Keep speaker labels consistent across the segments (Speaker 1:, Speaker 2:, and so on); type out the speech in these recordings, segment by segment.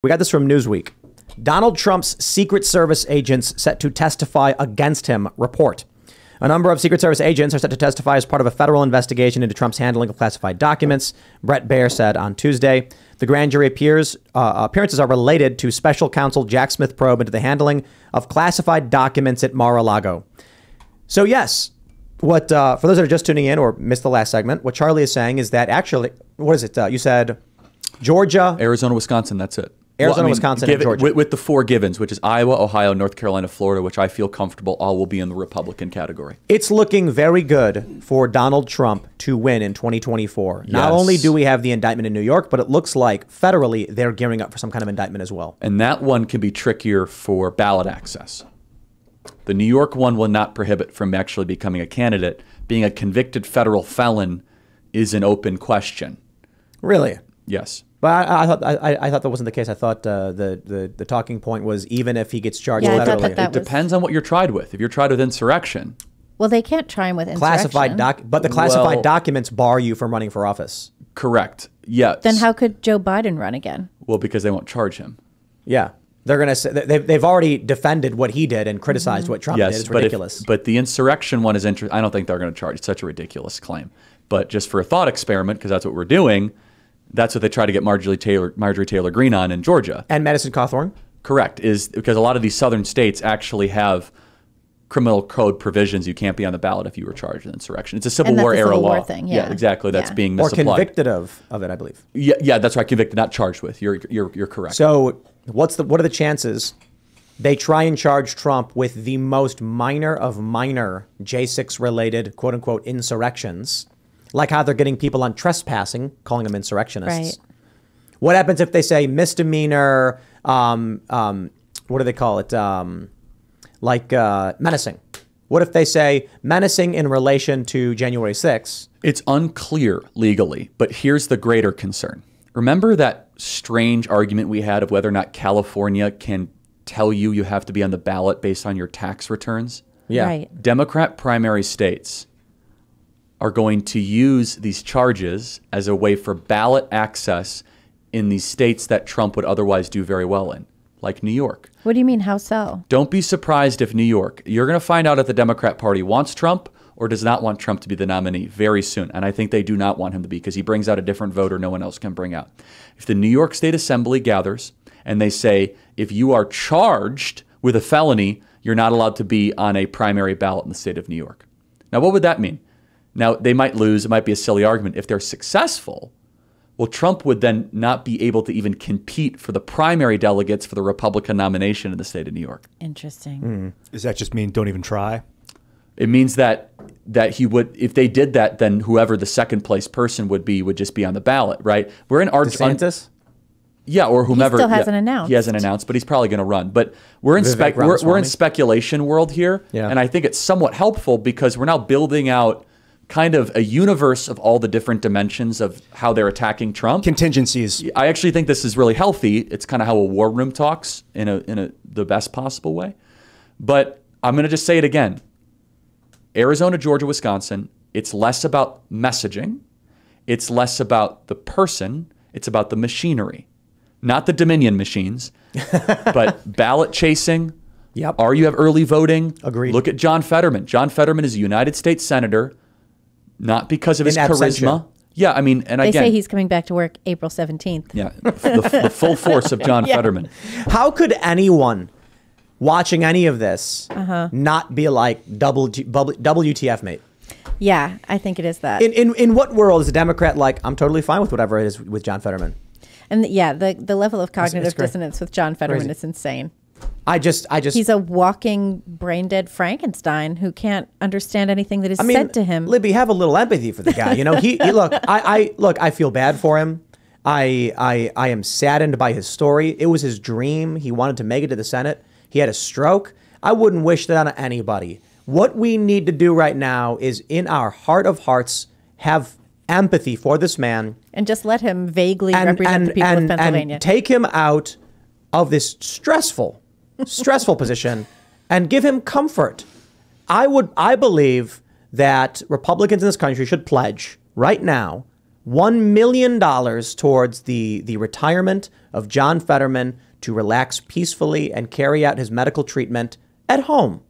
Speaker 1: We got this from Newsweek. Donald Trump's Secret Service agents set to testify against him report. A number of Secret Service agents are set to testify as part of a federal investigation into Trump's handling of classified documents, Brett Baer said on Tuesday. The grand jury appearances are related to special counsel Jack Smith probe into the handling of classified documents at Mar-a-Lago. So, yes, what for those that are just tuning in or missed the last segment, what Charlie is saying is that actually, what is it? You said Georgia,
Speaker 2: Arizona, Wisconsin. That's it.
Speaker 1: Arizona, Wisconsin, and Georgia.
Speaker 2: With the four givens, which is Iowa, Ohio, North Carolina, Florida, which I feel comfortable all will be in the Republican category.
Speaker 1: It's looking very good for Donald Trump to win in 2024. Yes. Not only do we have the indictment in New York, but it looks like federally they're gearing up for some kind of indictment as well.
Speaker 2: And that one can be trickier for ballot access. The New York one will not prohibit from actually becoming a candidate. Being a convicted federal felon is an open question.
Speaker 1: Really?
Speaker 2: Yes.
Speaker 1: But I thought that wasn't the case. I thought the talking point was even if he gets charged federally.
Speaker 2: It depends on what you're tried with. If you're tried with insurrection.
Speaker 3: Well, they can't try him with insurrection.
Speaker 1: But the classified documents bar you from running for office.
Speaker 2: Correct. Yeah.
Speaker 3: Then how could Joe Biden run again?
Speaker 2: Well, because they won't charge him.
Speaker 1: Yeah. They're going to say they've already defended what he did and criticized what Trump did. It's ridiculous.
Speaker 2: But the insurrection one is interesting. I don't think they're going to charge. It's such a ridiculous claim. But just for a thought experiment, because that's what we're doing. That's what they try to get Marjorie Taylor Greene on in Georgia.
Speaker 1: And Madison Cawthorn?
Speaker 2: Correct, is because a lot of these southern states actually have criminal code provisions. You can't be on the ballot if you were charged with insurrection. It's a Civil War era law.
Speaker 3: War thing, yeah.
Speaker 2: Exactly. That's being misapplied.
Speaker 1: Or convicted of it, I believe.
Speaker 2: Yeah, that's right. Convicted, not charged with. You're correct.
Speaker 1: So what are the chances they try and charge Trump with the most minor of minor J6 related quote unquote insurrections? Like how they're getting people on trespassing, calling them insurrectionists. Right. What happens if they say misdemeanor, what do they call it? Menacing. What if they say menacing in relation to January 6th?
Speaker 2: It's unclear legally, but here's the greater concern. Remember that strange argument we had of whether or not California can tell you have to be on the ballot based on your tax returns?
Speaker 1: Yeah.
Speaker 3: Right.
Speaker 2: Democrat primary states are going to use these charges as a way for ballot access in these states that Trump would otherwise do very well in, like New York.
Speaker 3: What do you mean, how so?
Speaker 2: Don't be surprised if New York, you're going to find out if the Democrat Party wants Trump or does not want Trump to be the nominee very soon. And I think they do not want him to be because he brings out a different voter no one else can bring out. If the New York State Assembly gathers and they say, if you are charged with a felony, you're not allowed to be on a primary ballot in the state of New York. Now, what would that mean? Now, they might lose. It might be a silly argument. If they're successful, well, Trump would then not be able to even compete for the primary delegates for the Republican nomination in the state of New York.
Speaker 3: Interesting.
Speaker 4: Does that just mean don't even try?
Speaker 2: It means that he would, if they did that, then whoever the second place person would just be on the ballot, right? We're in
Speaker 1: DeSantis?
Speaker 2: Yeah, or whomever.
Speaker 3: He still hasn't announced.
Speaker 2: He hasn't announced, but he's probably going to run. But we're in speculation world here, and I think it's somewhat helpful because we're now building out kind of a universe of all the different dimensions of how they're attacking Trump.
Speaker 4: Contingencies.
Speaker 2: I actually think this is really healthy. It's kind of how a war room talks in the best possible way. But I'm going to just say it again. Arizona, Georgia, Wisconsin, it's less about messaging. It's less about the person. It's about the machinery. Not the Dominion machines, but ballot chasing.
Speaker 1: Yep.
Speaker 2: Or you have early voting.
Speaker 1: Agreed.
Speaker 2: Look at John Fetterman. John Fetterman is a United States Senator. Not because of his charisma. Yeah, I mean, and
Speaker 3: they
Speaker 2: again,
Speaker 3: say he's coming back to work April 17th.
Speaker 2: Yeah, the full force of John Fetterman.
Speaker 1: How could anyone watching any of this not be like WTF, mate?
Speaker 3: Yeah, I think it is that.
Speaker 1: In what world is a Democrat like, I'm totally fine with whatever it is with John Fetterman?
Speaker 3: And the level of cognitive dissonance with John Fetterman is insane.
Speaker 1: He's
Speaker 3: a walking brain dead Frankenstein who can't understand anything that is said to him.
Speaker 1: Libby, have a little empathy for the guy. You know, he look. I feel bad for him. I am saddened by his story. It was his dream. He wanted to make it to the Senate. He had a stroke. I wouldn't wish that on anybody. What we need to do right now is, in our heart of hearts, have empathy for this man
Speaker 3: and just let him vaguely represent the people of Pennsylvania.
Speaker 1: And take him out of this stressful position and give him comfort. I believe that Republicans in this country should pledge right now $1 million towards the retirement of John Fetterman to relax peacefully and carry out his medical treatment at home,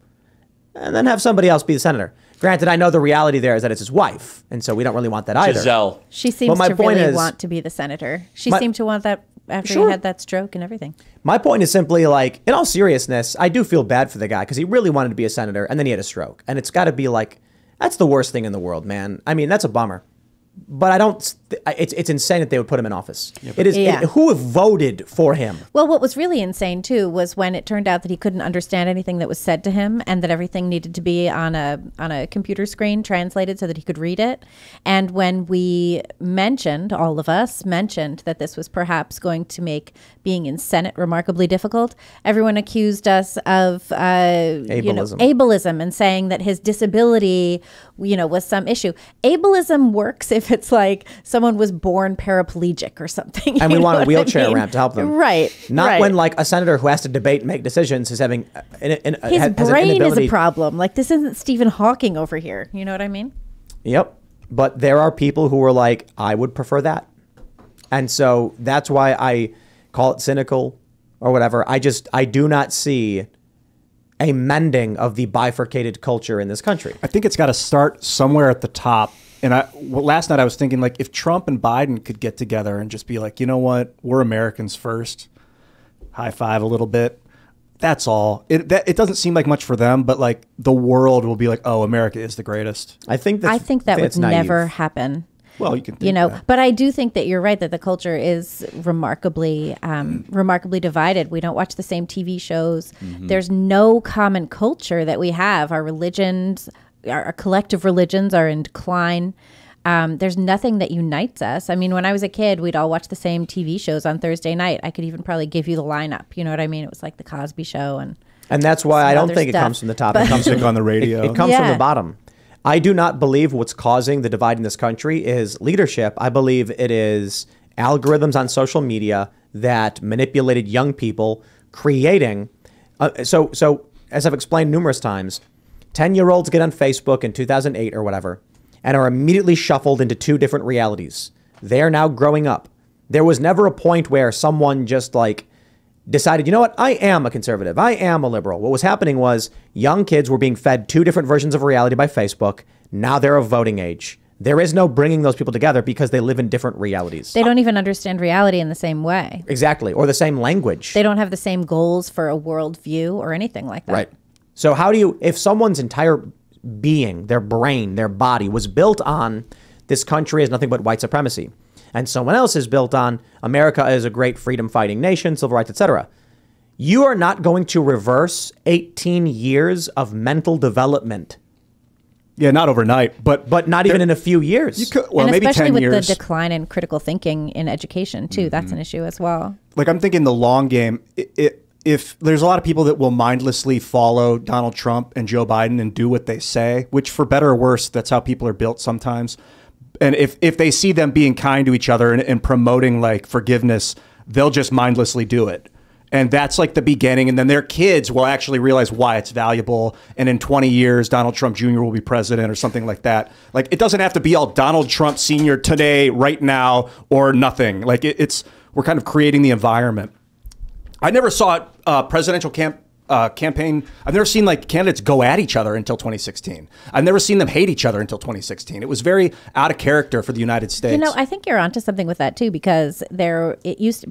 Speaker 1: and then have somebody else be the senator. Granted, I know the reality there is that it's his wife, and so we don't really want that either.
Speaker 2: Giselle.
Speaker 3: She seems to really want to be the senator. She seemed to want that after he had that stroke and everything.
Speaker 1: My point is simply, like, in all seriousness, I do feel bad for the guy because he really wanted to be a senator, and then he had a stroke. And it's got to be like, that's the worst thing in the world, man. I mean, that's a bummer. But I don't. It's insane that they would put him in office. Yeah, it is. Who voted for him?
Speaker 3: Well, what was really insane too was when it turned out that he couldn't understand anything that was said to him, and that everything needed to be on a computer screen translated so that he could read it. And when we mentioned, all of us mentioned, that this was perhaps going to make being in Senate remarkably difficult, everyone accused us of ableism and saying that his disability, was some issue. Ableism works if it's like someone was born paraplegic or something.
Speaker 1: And we want a wheelchair ramp to help them.
Speaker 3: Right.
Speaker 1: Not when like a senator who has to debate and make decisions is having
Speaker 3: his brain is a problem. Like, this isn't Stephen Hawking over here. You know what I mean?
Speaker 1: Yep. But there are people who are like, I would prefer that. And so that's why I call it cynical or whatever. I do not see a mending of the bifurcated culture in this country.
Speaker 4: I think it's got to start somewhere at the top. And last night I was thinking, like, if Trump and Biden could get together and just be like, you know what, we're Americans first, high five a little bit. That's all. It doesn't seem like much for them, but like the world will be like, oh, America is the greatest.
Speaker 3: I think that would never happen.
Speaker 4: Well, you can think that.
Speaker 3: But I do think that you're right that the culture is remarkably divided. We don't watch the same TV shows. Mm-hmm. There's no common culture that we have. Our religions, our collective religions are in decline. There's nothing that unites us. I mean, when I was a kid, we'd all watch the same TV shows on Thursday night. I could even probably give you the lineup. You know what I mean? It was like the Cosby Show
Speaker 1: and that's why I don't think it comes from the top. It comes
Speaker 4: on the radio.
Speaker 1: It comes from the bottom. I do not believe what's causing the divide in this country is leadership. I believe it is algorithms on social media that manipulated young people, creating. So as I've explained numerous times, 10-year-olds get on Facebook in 2008 or whatever and are immediately shuffled into two different realities. They are now growing up. There was never a point where someone just like decided, you know what, I am a conservative. I am a liberal. What was happening was young kids were being fed two different versions of reality by Facebook. Now they're of voting age. There is no bringing those people together because they live in different realities.
Speaker 3: They don't even understand reality in the same way.
Speaker 1: Exactly. Or the same language.
Speaker 3: They don't have the same goals for a worldview or anything like that.
Speaker 1: Right. So how do you, if someone's entire being, their brain, their body was built on this country is nothing but white supremacy, and someone else is built on America is a great freedom fighting nation, civil rights, etc. You are not going to reverse 18 years of mental development.
Speaker 4: Yeah, not overnight, but
Speaker 1: not even in a few years.
Speaker 4: You could, well,
Speaker 3: and
Speaker 4: maybe 10 years.
Speaker 3: Especially with the decline in critical thinking in education too. Mm-hmm. That's an issue as well.
Speaker 4: Like, I'm thinking the long game. If there's a lot of people that will mindlessly follow Donald Trump and Joe Biden and do what they say, which for better or worse, that's how people are built sometimes. And if they see them being kind to each other and promoting like forgiveness, they'll just mindlessly do it. And that's like the beginning. And then their kids will actually realize why it's valuable. And in 20 years, Donald Trump Jr. will be president or something like that. Like, it doesn't have to be all Donald Trump Sr. today, right now, or nothing. Like, we're kind of creating the environment. I never saw presidential campaign. I've never seen like candidates go at each other until 2016. I've never seen them hate each other until 2016. It was very out of character for the United States.
Speaker 3: You know, I think you're onto something with that too, because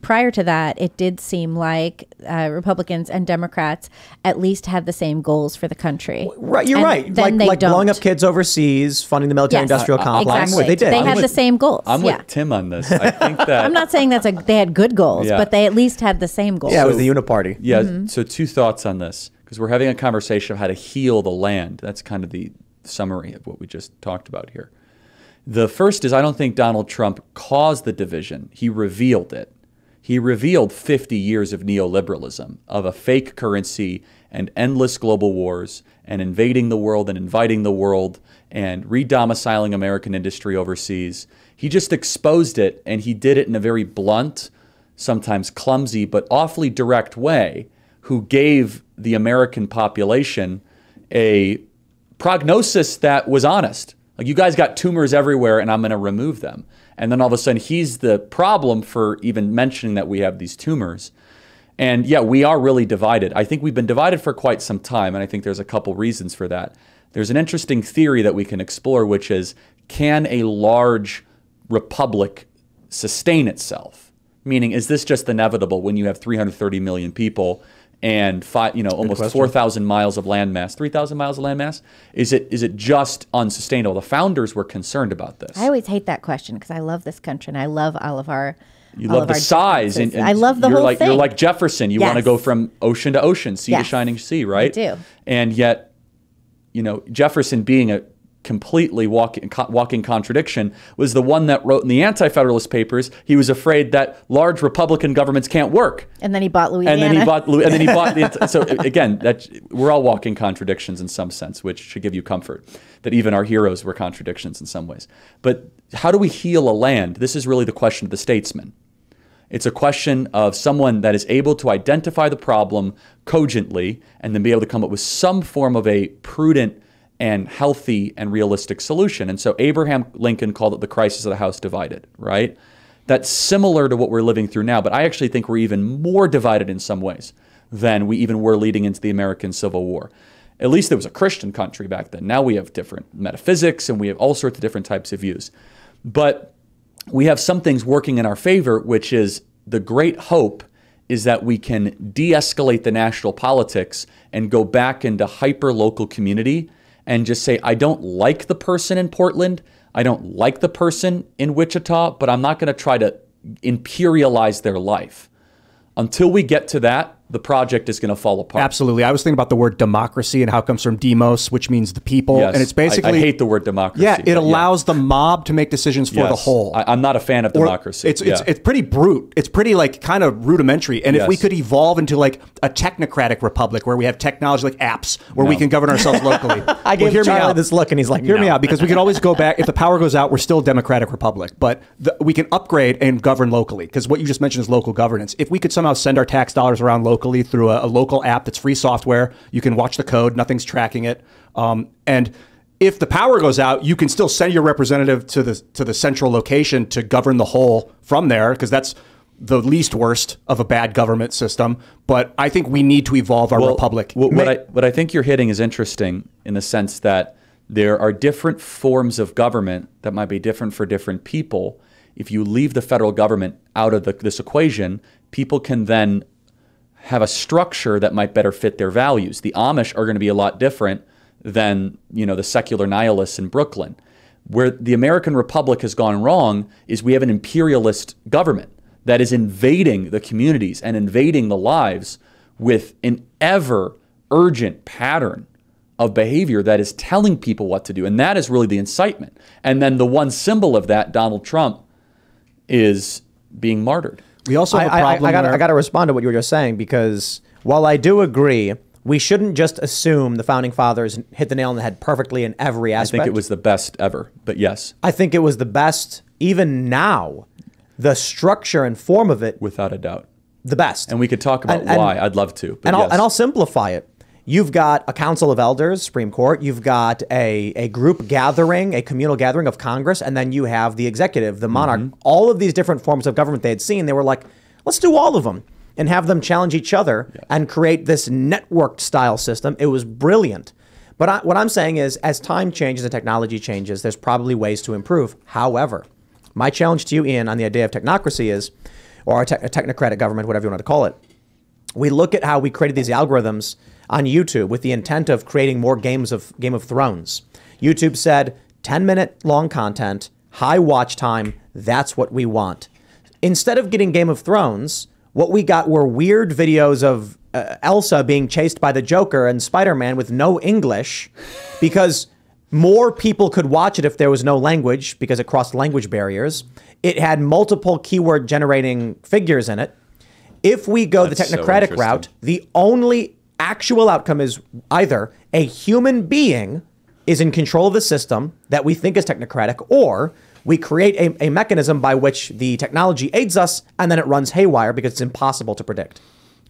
Speaker 3: prior to that, it did seem like Republicans and Democrats at least had the same goals for the country.
Speaker 1: Right, you're right. Like blowing up kids overseas, funding the military-industrial complex.
Speaker 3: Exactly. They had the same goals.
Speaker 2: I'm with Tim on this. I think that
Speaker 3: I'm not saying they had good goals, but they at least had the same goals.
Speaker 1: Yeah, it was the uniparty.
Speaker 2: Yeah. Mm-hmm. So two thoughts on this, because we're having a conversation of how to heal the land. That's kind of the summary of what we just talked about here. The first is, I don't think Donald Trump caused the division. He revealed it. He revealed 50 years of neoliberalism, of a fake currency and endless global wars and invading the world and inviting the world and re-domiciling American industry overseas. He just exposed it, and he did it in a very blunt, sometimes clumsy, but awfully direct way, who gave the American population a prognosis that was honest. Like, you guys got tumors everywhere and I'm going to remove them. And then all of a sudden he's the problem for even mentioning that we have these tumors. And yeah, we are really divided. I think we've been divided for quite some time, and I think there's a couple reasons for that. There's an interesting theory that we can explore, which is, can a large republic sustain itself? Meaning, is this just inevitable when you have 330 million people and almost 4,000 miles of landmass, 3,000 miles of landmass? Is it just unsustainable? The founders were concerned about this.
Speaker 3: I always hate that question because I love this country and I love all of our.
Speaker 2: You love the size, and
Speaker 3: I love the whole thing.
Speaker 2: You're like Jefferson. You want to go from ocean to ocean, sea to shining sea, right?
Speaker 3: I do.
Speaker 2: And yet, Jefferson, being a completely walking contradiction, was the one that wrote in the Anti-Federalist Papers he was afraid that large Republican governments can't work.
Speaker 3: And then he bought Louisiana.
Speaker 2: And then he bought. So again, we're all walking contradictions in some sense, which should give you comfort that even our heroes were contradictions in some ways. But how do we heal a land? This is really the question of the statesman. It's a question of someone that is able to identify the problem cogently and then be able to come up with some form of a prudent and healthy and realistic solution. And so Abraham Lincoln called it the crisis of the house divided, right? That's similar to what we're living through now, but I actually think we're even more divided in some ways than we even were leading into the American Civil War. At least it was a Christian country back then. Now we have different metaphysics and we have all sorts of different types of views. But we have some things working in our favor, which is the great hope is that we can de-escalate the national politics and go back into hyper-local community and just say, I don't like the person in Portland, I don't like the person in Wichita, but I'm not going to try to imperialize their life. Until we get to that, the project is going to fall apart.
Speaker 4: Absolutely. I was thinking about the word democracy and how it comes from demos, which means the people.
Speaker 2: Yes.
Speaker 4: And it's basically...
Speaker 2: I hate the word democracy.
Speaker 4: Yeah, it allows the mob to make decisions for the whole.
Speaker 2: I'm not a fan of democracy.
Speaker 4: It's pretty brute. It's pretty kind of rudimentary. And if we could evolve into a technocratic republic where we have technology like apps where we can govern ourselves locally.
Speaker 1: I gave Charlie this look and he's like,
Speaker 4: hear me out, because we can always go back. If the power goes out, we're still a democratic republic. But we can upgrade and govern locally, because what you just mentioned is local governance. If we could somehow send our tax dollars around locally through a local app that's free software, you can watch the code, nothing's tracking it. And if the power goes out, you can still send your representative to the central location to govern the whole from there, because that's the least worst of a bad government system. But I think we need to evolve our republic.
Speaker 2: What I think you're hitting is interesting in the sense that there are different forms of government that might be different for different people. If you leave the federal government out of this equation, people can then have a structure that might better fit their values. The Amish are going to be a lot different than, the secular nihilists in Brooklyn. Where the American Republic has gone wrong is we have an imperialist government that is invading the communities and invading the lives with an ever urgent pattern of behavior that is telling people what to do. And that is really the incitement. And then the one symbol of that, Donald Trump, is being martyred.
Speaker 4: We also have a problem.
Speaker 1: I got to respond to what you were just saying, because while I do agree, we shouldn't just assume the founding fathers hit the nail on the head perfectly in every aspect.
Speaker 2: I think it was the best ever, but yes.
Speaker 1: I think it was the best even now. The structure and form of it,
Speaker 2: without a doubt,
Speaker 1: the best.
Speaker 2: And we could talk about why. I'd love to. But
Speaker 1: and I'll simplify it. You've got a council of elders, Supreme Court. You've got a group gathering, a communal gathering of Congress, and then you have the executive, the monarch. All of these different forms of government they had seen, they were like, let's do all of them and have them challenge each other and create this networked style system. It was brilliant. But what I'm saying is, as time changes and technology changes, there's probably ways to improve. However, my challenge to you, Ian, on the idea of technocracy is, or a technocratic government, whatever you want to call it, we look at how we created these algorithms on YouTube with the intent of creating more Game of Thrones. YouTube said 10-minute long content, high watch time, that's what we want. Instead of getting Game of Thrones, what we got were weird videos of Elsa being chased by the Joker and Spider-Man with no English, because more people could watch it if there was no language, because it crossed language barriers. It had multiple keyword generating figures in it. If we go the technocratic route, the only actual outcome is either a human being is in control of the system that we think is technocratic, or we create a mechanism by which the technology aids us and then it runs haywire because it's impossible to predict.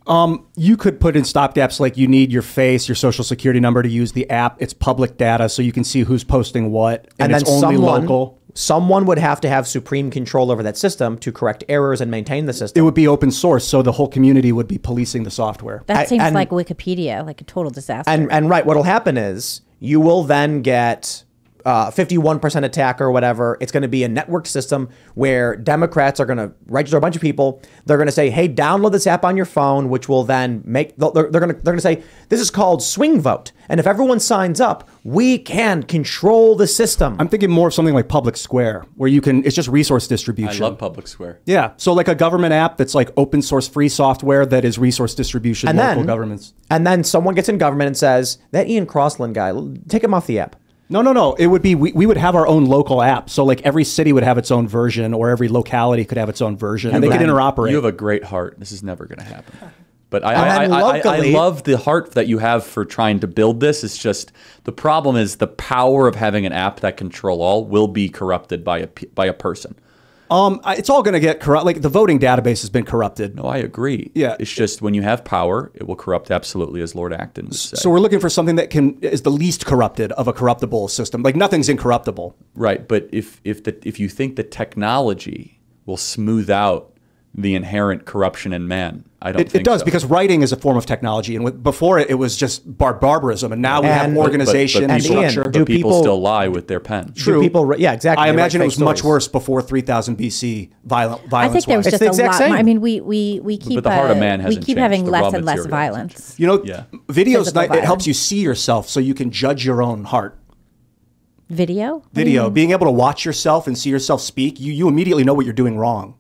Speaker 4: You could put in stopgaps like you need your face, your social security number to use the app. It's public data, so you can see who's posting what, and it's only local.
Speaker 1: someone would have to have supreme control over that system to correct errors and maintain the system.
Speaker 4: It would be open source, so the whole community would be policing the software.
Speaker 3: That seems like Wikipedia, like a total disaster.
Speaker 1: And right, what'll happen is you will then get 51% attack or whatever. It's going to be a networked system where Democrats are going to register a bunch of people. They're going to say, hey, download this app on your phone, which will then make, they're going to say, this is called swing vote. And if everyone signs up, we can control the system.
Speaker 4: I'm thinking more of something like Public Square, where you can, it's just resource distribution.
Speaker 2: I love Public Square.
Speaker 4: Yeah. So like a government app that's like open source free software that is resource distribution, local governments.
Speaker 1: And then someone gets in government and says, that Ian Crossland guy, take him off the app.
Speaker 4: No. It would be, we would have our own local app. So like every city would have its own version, or every locality could have its own version, and they could interoperate.
Speaker 2: You have a great heart. This is never going to happen. But I love the heart that you have for trying to build this. It's just the problem is the power of having an app that control all will be corrupted by a person.
Speaker 4: It's all going to get corrupt. Like the voting database has been corrupted.
Speaker 2: No, I agree.
Speaker 4: Yeah.
Speaker 2: It's just when you have power, it will corrupt absolutely, as Lord Acton would say.
Speaker 4: So we're looking for something that is the least corrupted of a corruptible system. Like nothing's incorruptible.
Speaker 2: Right. But if you think the technology will smooth out the inherent corruption in man, I don't think
Speaker 4: it does,
Speaker 2: so.
Speaker 4: because writing is a form of technology, and before it was just barbarism, and now we have organization and structure.
Speaker 2: But people still lie with their pen.
Speaker 1: True. Yeah, exactly.
Speaker 4: I imagine it was much worse before 3000 BC. Violence.
Speaker 3: I think there was just a lot. I mean, we keep.
Speaker 2: But the heart of man hasn't
Speaker 3: we keep
Speaker 2: changed.
Speaker 3: having
Speaker 2: The
Speaker 3: less
Speaker 2: raw
Speaker 3: and less
Speaker 2: material
Speaker 3: violence.
Speaker 4: You know, videos.
Speaker 3: Physical
Speaker 4: It helps you see yourself, so you can judge your own heart.
Speaker 3: Video,
Speaker 4: being able to watch yourself and see yourself speak, you immediately know what you're doing wrong.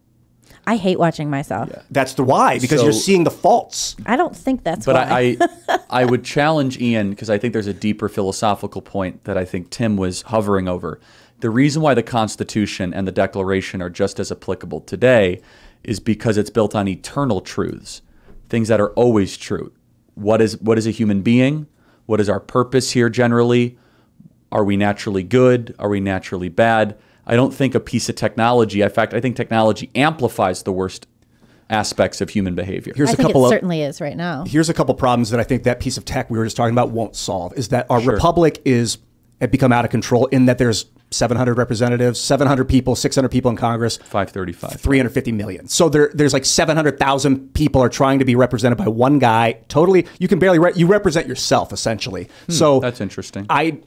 Speaker 3: I hate watching myself.
Speaker 4: Yeah. That's the why, because you're seeing the faults.
Speaker 3: I don't think that's
Speaker 2: why.
Speaker 3: But
Speaker 2: I would challenge Ian, because I think there's a deeper philosophical point that I think Tim was hovering over. The reason why the Constitution and the Declaration are just as applicable today is because it's built on eternal truths, things that are always true. What is a human being? What is our purpose here generally? Are we naturally good? Are we naturally bad? I don't think a piece of technology, in fact, I think technology amplifies the worst aspects of human behavior.
Speaker 3: I think it certainly is right now.
Speaker 4: Here's a couple problems that I think that piece of tech we were just talking about won't solve, is that our republic had become out of control in that there's 700 representatives, 700 people, 600 people in Congress.
Speaker 2: 535.
Speaker 4: 350 million. So there's like 700,000 people are trying to be represented by one guy. Totally, you can barely, you represent yourself, essentially. So
Speaker 2: that's interesting.
Speaker 4: At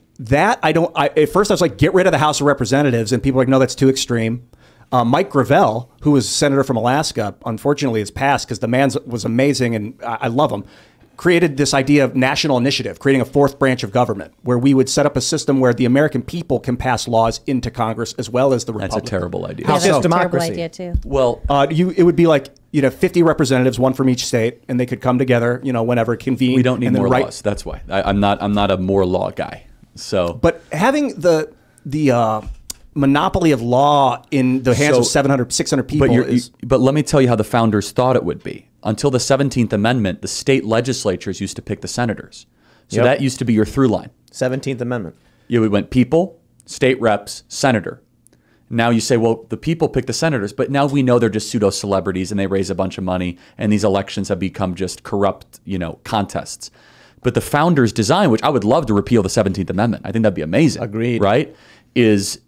Speaker 4: first I was like, get rid of the House of Representatives, and people are like, no, that's too extreme. Mike Gravel, who was senator from Alaska, unfortunately has passed, because the man was amazing and I love him, created this idea of national initiative, creating a fourth branch of government, where we would set up a system where the American people can pass laws into Congress as well as the Republic.
Speaker 2: That's a terrible idea.
Speaker 3: Yeah, that's a
Speaker 1: democracy.
Speaker 3: terrible idea too.
Speaker 2: Well,
Speaker 4: it would be like, 50 representatives, one from each state, and they could come together, whenever convened.
Speaker 2: We don't need more laws. That's why. I'm not a more law guy. So,
Speaker 4: but having the monopoly of law in the hands of 700, 600 people
Speaker 2: but let me tell you how the founders thought it would be. Until the 17th Amendment, the state legislatures used to pick the senators. So that used to be your through line.
Speaker 1: 17th Amendment.
Speaker 2: Yeah, we went people, state reps, senator. Now you say, well, the people pick the senators, but now we know they're just pseudo celebrities and they raise a bunch of money, and these elections have become just corrupt, contests. But the founders' design, which I would love to repeal the 17th Amendment, I think that'd be amazing.
Speaker 1: Agreed.
Speaker 2: Right? Is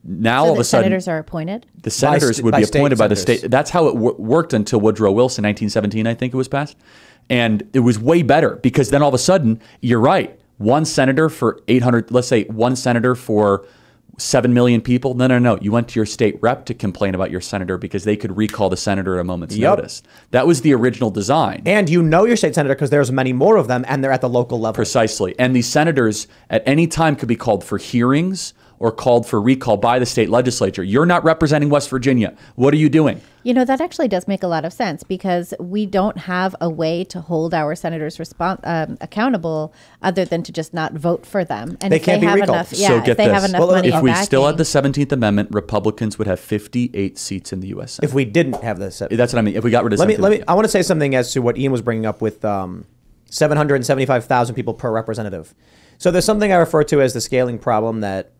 Speaker 2: now
Speaker 3: so
Speaker 2: all of a sudden
Speaker 3: senators are appointed?
Speaker 2: The senators would be appointed by the state. That's how it worked until Woodrow Wilson, 1917, I think it was passed. And it was way better, because then all of a sudden, you're right, one senator for 800, let's say one senator for 7 million people. No. You went to your state rep to complain about your senator, because they could recall the senator at a moment's notice. That was the original design.
Speaker 1: And your state senator, because there's many more of them, and they're at the local level.
Speaker 2: Precisely. And these senators at any time could be called for hearings or called for recall by the state legislature. You're not representing West Virginia. What are you doing?
Speaker 3: That actually does make a lot of sense, because we don't have a way to hold our senators accountable other than to just not vote for them. And
Speaker 1: they
Speaker 3: if
Speaker 1: can't
Speaker 3: they
Speaker 1: be
Speaker 3: have
Speaker 1: recalled.
Speaker 3: enough,
Speaker 2: So
Speaker 3: if
Speaker 2: get
Speaker 3: they
Speaker 2: this.
Speaker 3: have enough money
Speaker 2: If we
Speaker 3: backing,
Speaker 2: still had the 17th Amendment, Republicans would have 58 seats in the U.S. Senate.
Speaker 1: If we didn't have this.
Speaker 2: That's what I mean. If we got rid of
Speaker 1: I want to say something as to what Ian was bringing up with 775,000 people per representative. So there's something I refer to as the scaling problem that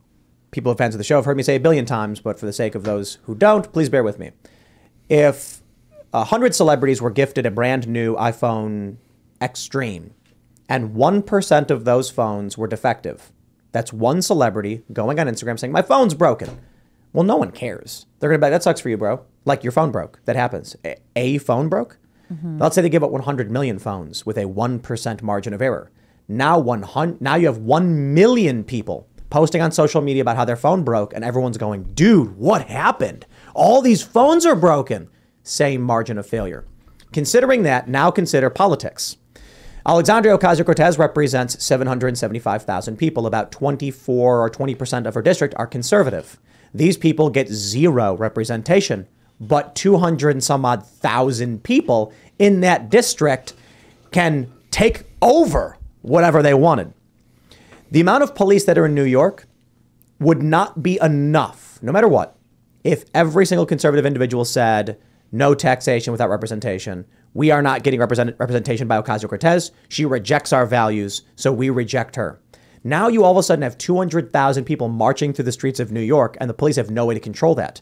Speaker 1: people who are fans of the show have heard me say a billion times, but for the sake of those who don't, please bear with me. If 100 celebrities were gifted a brand new iPhone Extreme, and 1% of those phones were defective, that's one celebrity going on Instagram saying, my phone's broken. Well, no one cares. They're going to be like, that sucks for you, bro. Like your phone broke. That happens. A phone broke? Let's say they give out 100 million phones with a 1% margin of error. Now you have 1 million people posting on social media about how their phone broke, and everyone's going, dude, what happened? All these phones are broken. Same margin of failure. Considering that, now consider politics. Alexandria Ocasio-Cortez represents 775,000 people. About 24 or 20% of her district are conservative. These people get zero representation, but 200 and some odd thousand people in that district can take over whatever they wanted. The amount of police that are in New York would not be enough, no matter what, if every single conservative individual said, no taxation without representation. We are not getting representation by Ocasio-Cortez. She rejects our values, so we reject her. Now you all of a sudden have 200,000 people marching through the streets of New York, and the police have no way to control that.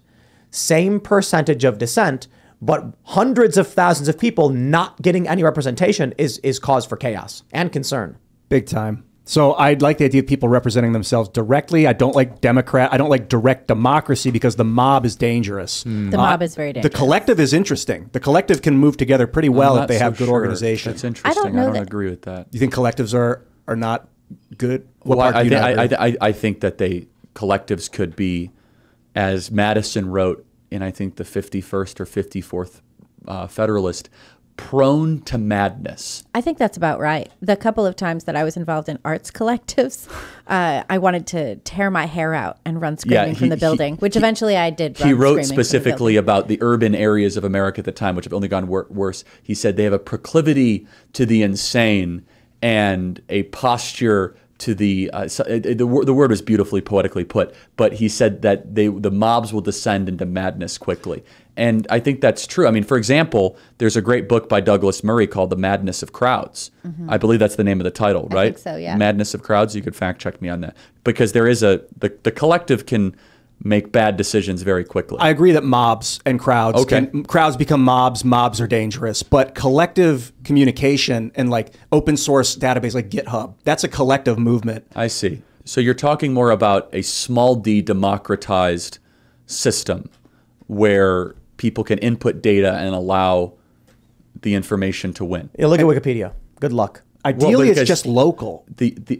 Speaker 1: Same percentage of dissent, but hundreds of thousands of people not getting any representation is cause for chaos and concern.
Speaker 4: Big time. So I'd like the idea of people representing themselves directly. I don't like I don't like direct democracy because the mob is dangerous.
Speaker 3: The mob is very dangerous.
Speaker 4: The collective is interesting. The collective can move together pretty well if they have good organization.
Speaker 2: That's interesting. I don't agree with that.
Speaker 4: You think collectives are not good?
Speaker 2: I think that collectives could be, as Madison wrote in I think the 51st or 54th Federalist, prone to madness.
Speaker 3: I think that's about right. The couple of times that I was involved in arts collectives, I wanted to tear my hair out and run screaming from the building, which eventually I did.
Speaker 2: He wrote specifically about the urban areas of America at the time, which have only gone worse. He said they have a proclivity to the insane and a posture to the word was beautifully poetically put, but he said that the mobs will descend into madness quickly. And I think that's true. I mean, for example, there's a great book by Douglas Murray called The Madness of Crowds. I believe that's the name of the title, right?
Speaker 3: I think so, yeah.
Speaker 2: Madness of Crowds. You could fact check me on that. Because there is the collective can make bad decisions very quickly.
Speaker 4: I agree that mobs and crowds crowds become mobs. Mobs are dangerous, but collective communication and like open source database like GitHub, that's a collective movement.
Speaker 2: I see. So you're talking more about a small d democratized system where people can input data and allow the information to win.
Speaker 1: Yeah, look at Wikipedia. Good luck.
Speaker 4: Ideally, it's just local.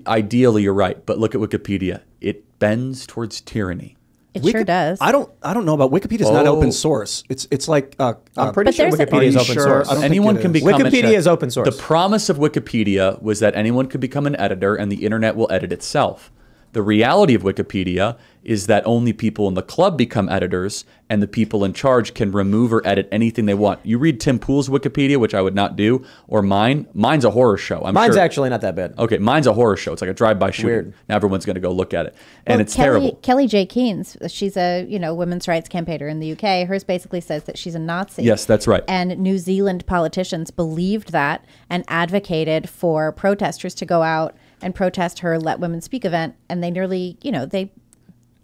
Speaker 2: Ideally, you're right, but look at Wikipedia. It bends towards tyranny.
Speaker 3: It sure does.
Speaker 4: I don't know about Wikipedia's not open source. It's like
Speaker 1: I'm pretty sure Wikipedia is open source.
Speaker 2: Anyone can become
Speaker 1: Wikipedia is open source.
Speaker 2: The promise of Wikipedia was that anyone could become an editor and the internet will edit itself. The reality of Wikipedia is that only people in the club become editors and the people in charge can remove or edit anything they want. You read Tim Pool's Wikipedia, which I would not do, or mine. Mine's a horror show.
Speaker 1: Mine's actually not that bad.
Speaker 2: Okay, mine's a horror show. It's like a drive-by shooting.
Speaker 1: Weird.
Speaker 2: Now everyone's going to go look at it. And it's terrible.
Speaker 3: Kelly J. Keynes, she's a women's rights campaigner in the UK. Hers basically says that she's a Nazi.
Speaker 2: Yes, that's right.
Speaker 3: And New Zealand politicians believed that and advocated for protesters to go out and protest her Let Women Speak event, and they nearly, they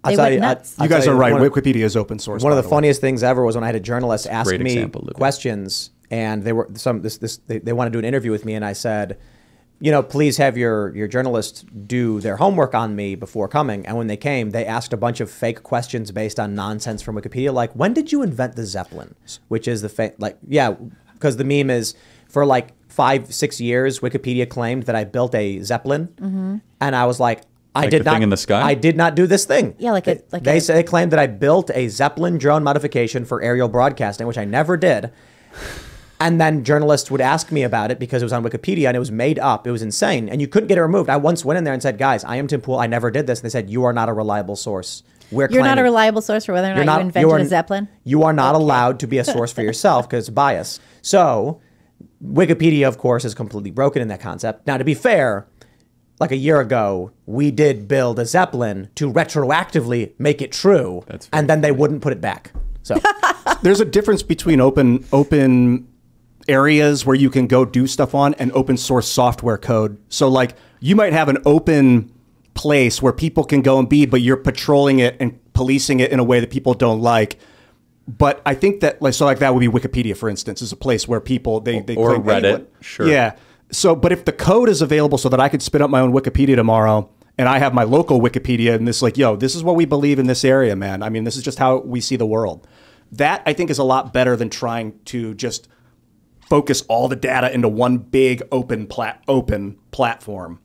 Speaker 3: went nuts.
Speaker 4: You guys are right. Wikipedia is open source.
Speaker 1: One of the funniest things ever was when I had a journalist ask me questions, and they were they wanted to do an interview with me, and I said, please have your journalists do their homework on me before coming. And when they came, they asked a bunch of fake questions based on nonsense from Wikipedia, like, when did you invent the Zeppelin? Which is because the meme is for like 5-6 years, Wikipedia claimed that I built a Zeppelin, and I was like, I did not.
Speaker 2: Thing in the sky?
Speaker 1: I did not do this thing.
Speaker 3: Yeah,
Speaker 1: they claimed that I built a Zeppelin drone modification for aerial broadcasting, which I never did. And then journalists would ask me about it because it was on Wikipedia and it was made up. It was insane, and you couldn't get it removed. I once went in there and said, "Guys, I am Tim Pool. I never did this." And they said, "You are not a reliable source.
Speaker 3: You're not a reliable source for whether or not you invented a Zeppelin.
Speaker 1: You are not allowed to be a source for yourself because it's bias." So Wikipedia, of course, is completely broken in that concept. Now, to be fair, like a year ago, we did build a Zeppelin to retroactively make it true, and then they wouldn't put it back. So
Speaker 4: there's a difference between open areas where you can go do stuff on and open source software code. So like you might have an open place where people can go and be, but you're patrolling it and policing it in a way that people don't like. But I think that that would be Wikipedia, for instance, is a place where people they
Speaker 2: or Reddit, sure,
Speaker 4: yeah. So, but if the code is available so that I could spin up my own Wikipedia tomorrow and I have my local Wikipedia, and this like, yo, this is what we believe in this area, man. I mean, this is just how we see the world. That, I think, is a lot better than trying to just focus all the data into one big open platform.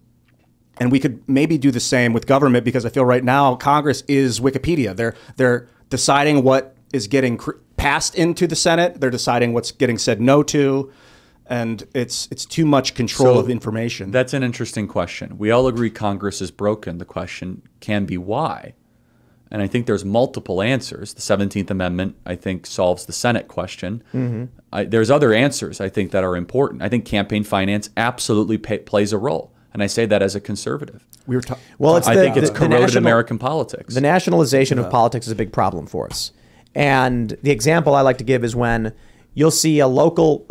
Speaker 4: And we could maybe do the same with government, because I feel right now Congress is Wikipedia. They're deciding what is getting passed into the Senate. They're deciding what's getting said no to. And it's too much control of information.
Speaker 2: That's an interesting question. We all agree Congress is broken. The question can be why. And I think there's multiple answers. The 17th Amendment, I think, solves the Senate question. There's other answers, I think, that are important. I think campaign finance absolutely plays a role. And I say that as a conservative.
Speaker 1: I
Speaker 2: think it's corroded American politics.
Speaker 1: The nationalization of politics is a big problem for us. And the example I like to give is when you'll see a local,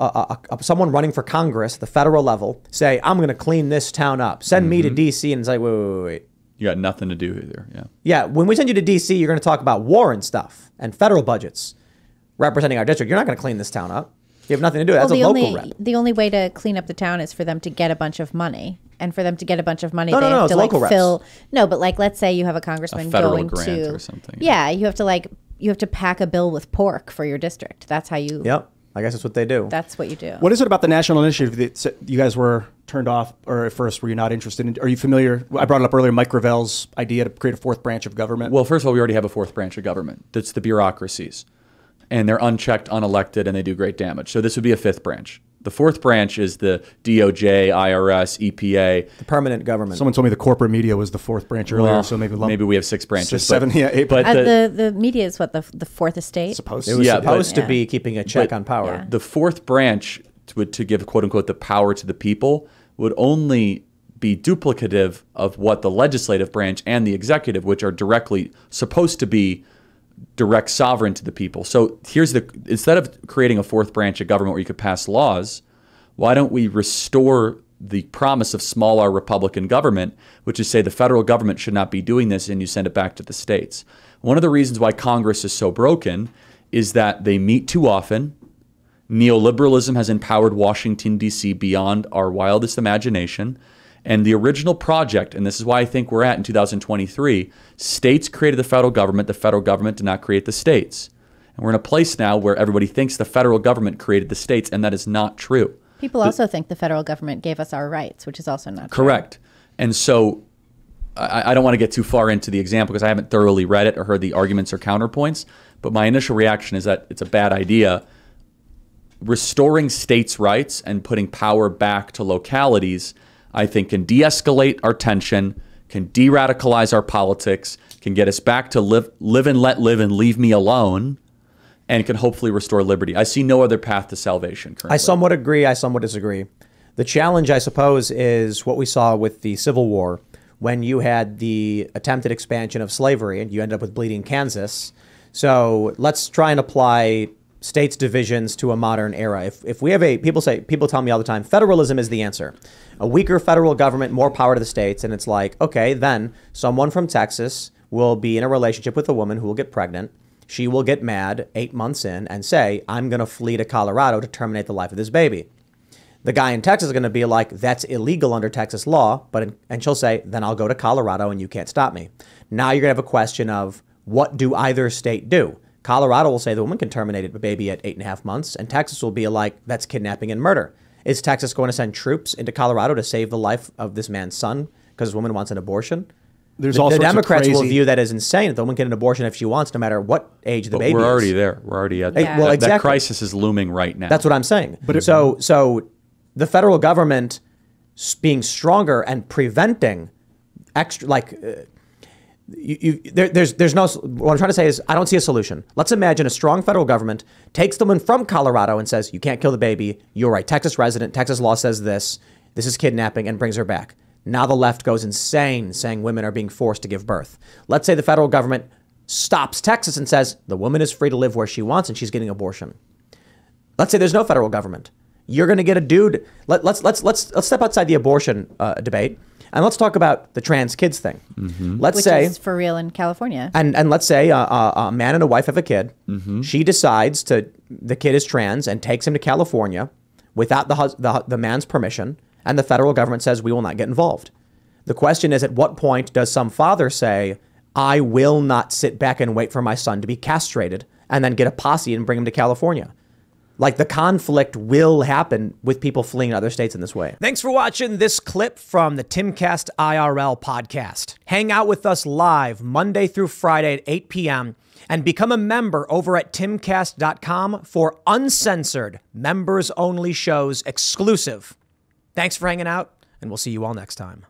Speaker 1: someone running for Congress, the federal level, say, I'm going to clean this town up. Send me to D.C. And it's like, wait.
Speaker 2: You got nothing to do either. Yeah.
Speaker 1: Yeah. When we send you to D.C., you're going to talk about war and stuff and federal budgets representing our district. You're not going to clean this town up. You have nothing to do. That's a local rep.
Speaker 3: The only way to clean up the town is for them to get a bunch of money. And for them to get a bunch of money,
Speaker 1: they
Speaker 3: have to
Speaker 1: like
Speaker 3: fill. No, but like, let's say you have a congressman
Speaker 2: federal
Speaker 3: going
Speaker 2: grant
Speaker 3: to
Speaker 2: or something.
Speaker 3: Yeah, you have to pack a bill with pork for your district. That's how you.
Speaker 1: Yep. I guess that's what they do.
Speaker 3: That's what you do.
Speaker 4: What is it about the national initiative that you guys were turned off, or at first were you not interested in? Are you familiar? I brought it up earlier, Mike Gravel's idea to create a fourth branch of government.
Speaker 2: Well, first of all, we already have a fourth branch of government. That's the bureaucracies. And they're unchecked, unelected, and they do great damage. So this would be a fifth branch. The fourth branch is the DOJ, IRS, EPA.
Speaker 1: The permanent government.
Speaker 4: Someone told me the corporate media was the fourth branch earlier,
Speaker 2: Well,
Speaker 4: so
Speaker 2: maybe we have six branches.
Speaker 4: Seven, yeah, eight.
Speaker 2: But
Speaker 3: the media is what, the fourth estate?
Speaker 1: It was supposed to be keeping a check on power.
Speaker 3: Yeah.
Speaker 2: the fourth branch, to give, quote unquote, the power to the people, would only be duplicative of what the legislative branch and the executive, which are directly supposed to be direct sovereign to the people. So instead of creating a fourth branch of government where you could pass laws, why don't we restore the promise of small r Republican government, which is say the federal government should not be doing this, and you send it back to the states. One of the reasons why Congress is so broken is that they meet too often. Neoliberalism has empowered Washington, D.C. beyond our wildest imagination. And the original project, and this is why I think we're at in 2023, states created the federal government did not create the states. And we're in a place now where everybody thinks the federal government created the states, and that is not true.
Speaker 3: People also think the federal government gave us our rights, which is also not true.
Speaker 2: Correct. And so I don't want to get too far into the example because I haven't thoroughly read it or heard the arguments or counterpoints, but my initial reaction is that it's a bad idea. Restoring states' rights and putting power back to localities, I think, can de-escalate our tension, can de-radicalize our politics, can get us back to live and let live and leave me alone, and can hopefully restore liberty. I see no other path to salvation currently.
Speaker 1: I somewhat agree. I somewhat disagree. The challenge, I suppose, is what we saw with the Civil War, when you had the attempted expansion of slavery and you ended up with bleeding Kansas. So let's try and apply states' divisions to a modern era. If we have people tell me all the time, federalism is the answer. A weaker federal government, more power to the states. And it's like, okay, then someone from Texas will be in a relationship with a woman who will get pregnant. She will get mad 8 months in and say, I'm going to flee to Colorado to terminate the life of this baby. The guy in Texas is going to be like, that's illegal under Texas law. And she'll say, then I'll go to Colorado and you can't stop me. Now you're going to have a question of, what do either state do? Colorado will say the woman can terminate the baby at 8.5 months. And Texas will be like, that's kidnapping and murder. Is Texas going to send troops into Colorado to save the life of this man's son because his woman wants an abortion?
Speaker 4: There's all sorts of
Speaker 1: Democrats
Speaker 4: crazy...
Speaker 1: will view that as insane. That the woman can get an abortion if she wants, no matter what age the baby is.
Speaker 2: We're already there. We're already at
Speaker 3: Yeah.
Speaker 1: Well, exactly.
Speaker 2: That crisis is looming right now.
Speaker 1: That's what I'm saying. So the federal government being stronger and preventing extra, there's no, what I'm trying to say is I don't see a solution. Let's imagine a strong federal government takes the woman from Colorado and says, you can't kill the baby. You're right. Texas resident. Texas law says this. This is kidnapping, and brings her back. Now the left goes insane saying women are being forced to give birth. Let's say the federal government stops Texas and says the woman is free to live where she wants and she's getting abortion. Let's say there's no federal government. You're going to get a dude. Let's step outside the abortion debate. And let's talk about the trans kids thing.
Speaker 2: Mm-hmm.
Speaker 3: Which is for real in California.
Speaker 1: And let's say a man and a wife have a kid.
Speaker 2: Mm-hmm.
Speaker 1: She decides the kid is trans and takes him to California without the man's permission. And the federal government says we will not get involved. The question is, at what point does some father say, I will not sit back and wait for my son to be castrated and then get a posse and bring him to California? Like, the conflict will happen with people fleeing other states in this way. Thanks for watching this clip from the Timcast IRL podcast. Hang out with us live Monday through Friday at 8 p.m. and become a member over at timcast.com for uncensored, members-only shows exclusive. Thanks for hanging out, and we'll see you all next time.